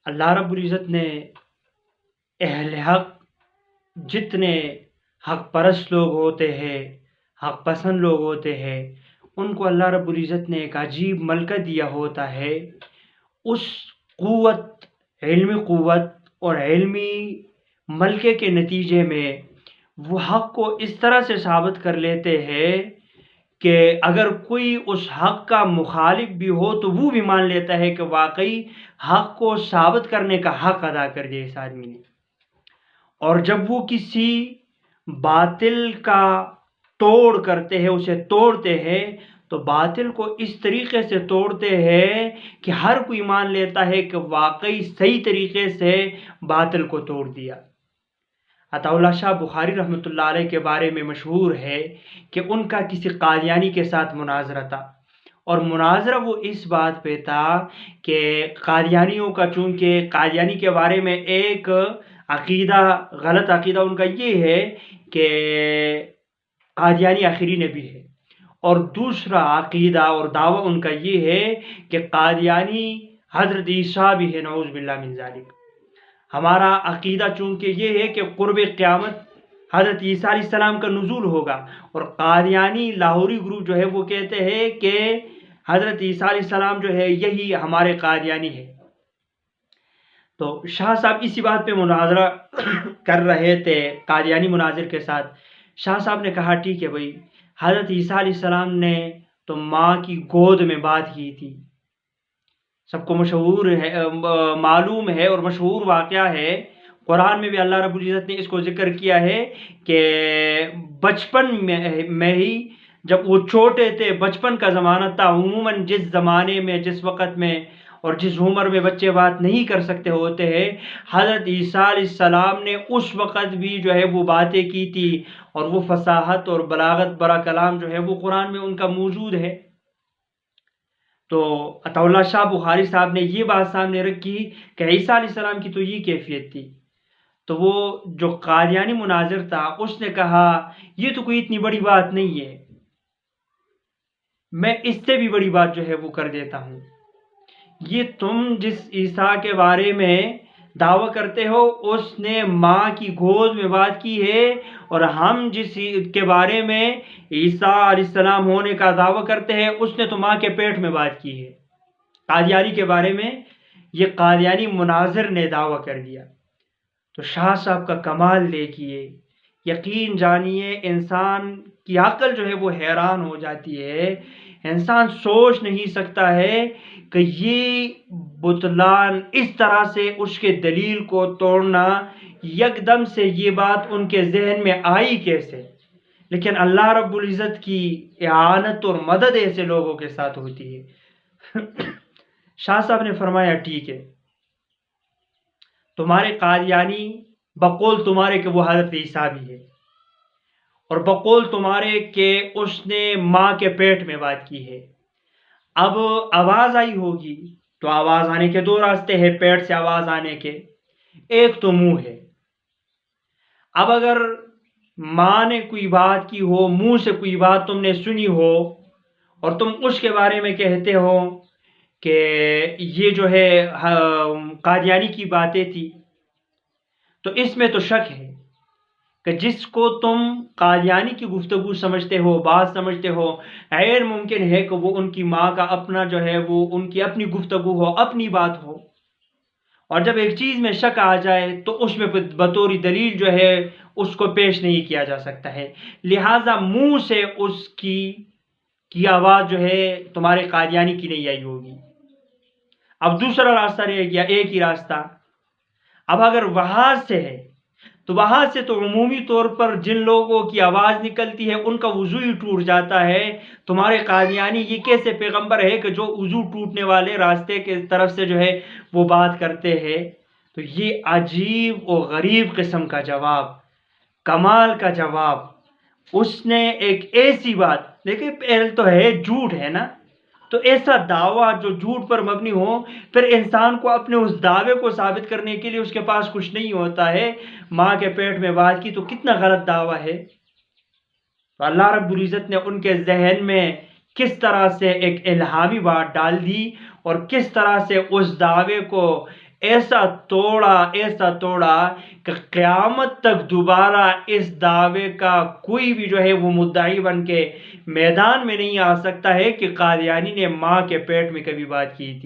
اللہ رب العزت نے اہل حق جتنے حق پرست لوگ ہوتے ہیں، حق پسند لوگ ہوتے ہیں، ان کو اللہ رب العزت نے ایک عجیب ملکہ دیا ہوتا ہے۔ اس قوت، علمی قوت اور علمی ملکے کے نتیجے میں وہ حق کو اس طرح سے ثابت کر لیتے ہیں کہ اگر کوئی اس حق کا مخالف بھی ہو تو وہ بھی مان لیتا ہے کہ واقعی حق کو ثابت کرنے کا حق ادا کر دیا اس آدمی نے۔ اور جب وہ کسی باطل کا توڑ کرتے ہیں، اسے توڑتے ہیں، تو باطل کو اس طریقے سے توڑتے ہیں کہ ہر کوئی مان لیتا ہے کہ واقعی صحیح طریقے سے باطل کو توڑ دیا۔ عطا اللہ شاہ بخاری رحمۃ اللہ علیہ کے بارے میں مشہور ہے کہ ان کا کسی قادیانی کے ساتھ مناظرہ تھا، اور مناظرہ وہ اس بات پہ تھا کہ قادیانیوں کا، چونکہ قادیانی کے بارے میں ایک عقیدہ، غلط عقیدہ ان کا یہ ہے کہ قادیانی آخری نبی ہے، اور دوسرا عقیدہ اور دعویٰ ان کا یہ ہے کہ قادیانی حضرت عیسیٰ بھی ہے، نعوذ باللہ من ذالک۔ ہمارا عقیدہ چونکہ یہ ہے کہ قرب قیامت حضرت عیسیٰ علیہ السلام کا نزول ہوگا، اور قادیانی لاہوری گروپ جو ہے وہ کہتے ہیں کہ حضرت عیسیٰ علیہ السلام جو ہے یہی ہمارے قادیانی ہے۔ تو شاہ صاحب اسی بات پہ مناظرہ کر رہے تھے قادیانی مناظر کے ساتھ۔ شاہ صاحب نے کہا ٹھیک ہے بھائی، حضرت عیسیٰ علیہ السلام نے تو ماں کی گود میں بات کی تھی، سب کو مشہور ہے، معلوم ہے اور مشہور واقعہ ہے، قرآن میں بھی اللہ رب العزت نے اس کو ذکر کیا ہے کہ بچپن میں ہی جب وہ چھوٹے تھے، بچپن کا زمانہ تھا، عموماً جس زمانے میں، جس وقت میں اور جس عمر میں بچے بات نہیں کر سکتے ہوتے ہیں، حضرت عیسیٰ علیہ السلام نے اس وقت بھی جو ہے وہ باتیں کی تھی، اور وہ فصاحت اور بلاغت برا کلام جو ہے وہ قرآن میں ان کا موجود ہے۔ تو عطا اللہ شاہ بخاری صاحب نے یہ بات سامنے رکھی کہ عیسیٰ علیہ السلام کی تو یہ کیفیت تھی، تو وہ جو قادیانی مناظر تھا اس نے کہا یہ تو کوئی اتنی بڑی بات نہیں ہے، میں اس سے بھی بڑی بات جو ہے وہ کر دیتا ہوں۔ یہ تم جس عیسیٰ کے بارے میں دعویٰ کرتے ہو اس نے ماں کی گود میں بات کی ہے، اور ہم جس کے بارے میں عیسیٰ علیہ السلام ہونے کا دعویٰ کرتے ہیں اس نے تو ماں کے پیٹ میں بات کی ہے۔ قادیانی کے بارے میں یہ قادیانی مناظر نے دعویٰ کر دیا۔ تو شاہ صاحب کا کمال دیکھیے، یقین جانیے انسان کی عقل جو ہے وہ حیران ہو جاتی ہے، انسان سوچ نہیں سکتا ہے کہ یہ بطلان اس طرح سے اس کے دلیل کو توڑنا، یکدم سے یہ بات ان کے ذہن میں آئی کیسے؟ لیکن اللہ رب العزت کی اعانت اور مدد ایسے لوگوں کے ساتھ ہوتی ہے۔ شاہ صاحب نے فرمایا ٹھیک ہے، تمہارے قادیانی بقول تمہارے کہ وہ حضرت عیسیٰ بھی ہے، اور بقول تمہارے کہ اس نے ماں کے پیٹ میں بات کی ہے۔ اب آواز آئی ہوگی تو آواز آنے کے دو راستے ہیں، پیٹ سے آواز آنے کے، ایک تو منہ ہے۔ اب اگر ماں نے کوئی بات کی ہو، منہ سے کوئی بات تم نے سنی ہو، اور تم اس کے بارے میں کہتے ہو کہ یہ جو ہے قادیانی کی باتیں تھی، تو اس میں تو شک ہے کہ جس کو تم قادیانی کی گفتگو سمجھتے ہو، بات سمجھتے ہو، غیر ممکن ہے کہ وہ ان کی ماں کا اپنا جو ہے وہ ان کی اپنی گفتگو ہو، اپنی بات ہو۔ اور جب ایک چیز میں شک آ جائے تو اس میں بطور دلیل جو ہے اس کو پیش نہیں کیا جا سکتا ہے، لہٰذا منہ سے اس کی آواز جو ہے تمہارے قادیانی کی نہیں آئی ہوگی۔ اب دوسرا راستہ رہ گیا، ایک ہی راستہ۔ اب اگر وہاں سے ہے تو وہاں سے تو عمومی طور پر جن لوگوں کی آواز نکلتی ہے ان کا وضو ہی ٹوٹ جاتا ہے۔ تمہارے قادیانی یہ کیسے پیغمبر ہے کہ جو وضو ٹوٹنے والے راستے کے طرف سے جو ہے وہ بات کرتے ہیں؟ تو یہ عجیب و غریب قسم کا جواب، کمال کا جواب۔ اس نے ایک ایسی بات، دیکھیں پہلے تو ہے جھوٹ ہے نا، تو ایسا دعویٰ جو جھوٹ پر مبنی ہو، پھر انسان کو اپنے اس دعوے کو ثابت کرنے کے لیے اس کے پاس کچھ نہیں ہوتا ہے، ماں کے پیٹ میں بات کی تو کتنا غلط دعویٰ ہے۔ تو اللہ رب العزت نے ان کے ذہن میں کس طرح سے ایک الہامی بات ڈال دی، اور کس طرح سے اس دعوے کو ایسا توڑا کہ قیامت تک دوبارہ اس دعوے کا کوئی بھی جو ہے وہ مدعی بن کے میدان میں نہیں آ سکتا ہے کہ قادیانی نے ماں کے پیٹ میں کبھی بات کی تھی۔